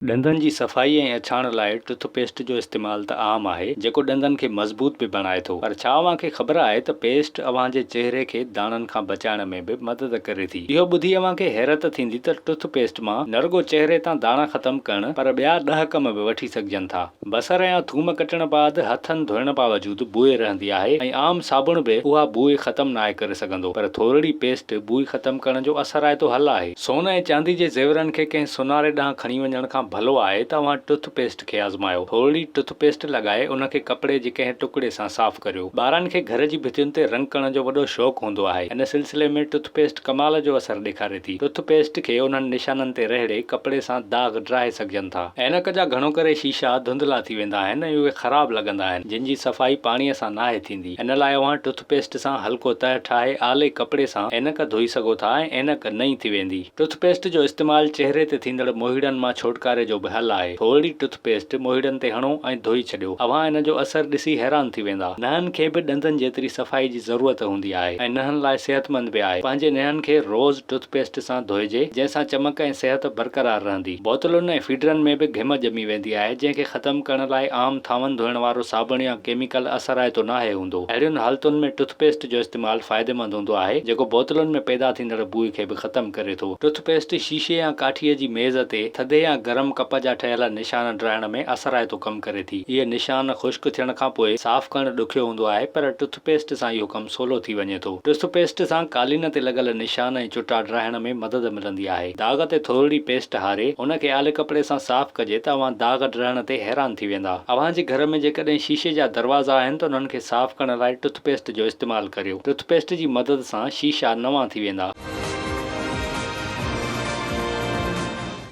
ॾंदनि जी सफ़ाई ऐं अछाण लाइ टूथपेस्ट जो इस्तेमालु त आम आहे जेको ॾंदनि खे मज़बूत बि बणाए थो। पर छा अव्हांखे ख़बर आहे त पेस्ट अव्हांजे चेहरे खे दाणनि खां बचाइण में बि मदद करे थी। इहो ॿुधी अव्हांखे हैरत थींदी त टूथपेस्ट मां न रुॻो चेहरे तां दाणा ख़तमु करणु पर ॿिया 10 कम बि वठी सघजनि था। बसर या थूम कटण बाद हथनि धोइण बावजूद बूए रहंदी आहे ऐं आम साबुण बि उहा बूए ख़तमु नाहे करे सघंदो, पर थोरड़ी पेस्ट बूए ख़तमु करण जो असराइतो हल आहे। सोन ऐं चांदी जे ज़ेवरनि खे कंहिं सुनारे ॾांहुं खणी वञण खां भलो आहे त अव्हां टूथपेस्ट खे आज़मायो। थोरी टूथपेस्ट लॻाए उन खे कपिड़े जे कंहिं टुकड़े सां साफ़ करियो। ॿारनि खे घर जी भितियुनि ते रंग करण जो वॾो शौक़ु हूंदो आहे। इन सिलसिले में टूथपेस्ट कमाल जो असरु ॾेखारे थी। टूथपेस्ट खे उन्हनि निशाननि ते रहड़े कपिड़े सां दाग ड्राए सघजनि था। ऐनक जा घणो करे शीशा धुंधला थी वेंदा आहिनि ऐं उहे ख़राब लॻंदा आहिनि, जिन जी सफ़ाई पाणीअ सां नाहे थींदी। इन लाइ अव्हां टूथपेस्ट सां हल्को तह ठाहे आले कपिड़े सां ऐनक धोई सघो था ऐं ऐनक नई थी वेंदी। टूथपेस्ट जो इस्तेमालु चेहरे ते थींदड़ मोहीड़नि मां छुटकारे जो बि हल आहे। थोरी टूथपेस्ट मोहीड़नि ते हणो ऐं धोई छॾियो। अव्हां इन जो असरु ॾिसी हैरान थी वेंदा। नहनि खे बि ॾंदनि जेतिरी सफ़ाई जी ज़रूरत हूंदी आहे ऐं नहनि लाइ सेहतमंद बि आहे। पंहिंजे नहनि खे रोज़ टूथपेस्ट सां धोइजे, जंहिंसां चमक ऐं सिहत बरक़रार रहंदी। बोतलुनि ऐं फीडरनि में बि घिम ॼमी वेंदी आहे, जंहिंखे ख़तमु करण लाइ आम थांवनि धोइण वारो साबुण या केमिकल असराइतो नाहे हूंदो। अहिड़ियुनि हालतुनि में टूथपेस्ट जो इस्तेमालु फ़ाइदेमंद हूंदो आहे, जेको बोतलुनि में पैदा थींदड़ बूए खे बि ख़तमु करे थो। टूथपेस्ट शीशे या काठीअ जी मेज़ ते थधे या गरम कप जा ठहियल निशान ड्राइण में असराइतो कमु करे थी। इहे निशान ख़ुश्क थियण खां पोइ साफ़ करणु ॾुखियो हूंदो आहे, पर टूथपेस्ट सां इहो कमु सवलो थी वञे थो। टूथपेस्ट सां कालीन ते लॻल निशान ऐं चुटा ड्राइण में मदद मिलंदी आहे। दाग ते थोरी पेस्ट हारे उन खे आले कपिड़े सां साफ़ कजे त अव्हां दाग ड्राइण ते हैरान थी वेंदा। अव्हांजे घर में जेकॾहिं शीशे जा दरवाज़ा आहिनि त उन्हनि खे साफ़ करण लाइ टूथपेस्ट जो इस्तेमालु करियो। टूथपेस्ट जी मदद सां शीशा नवां थी वेंदा।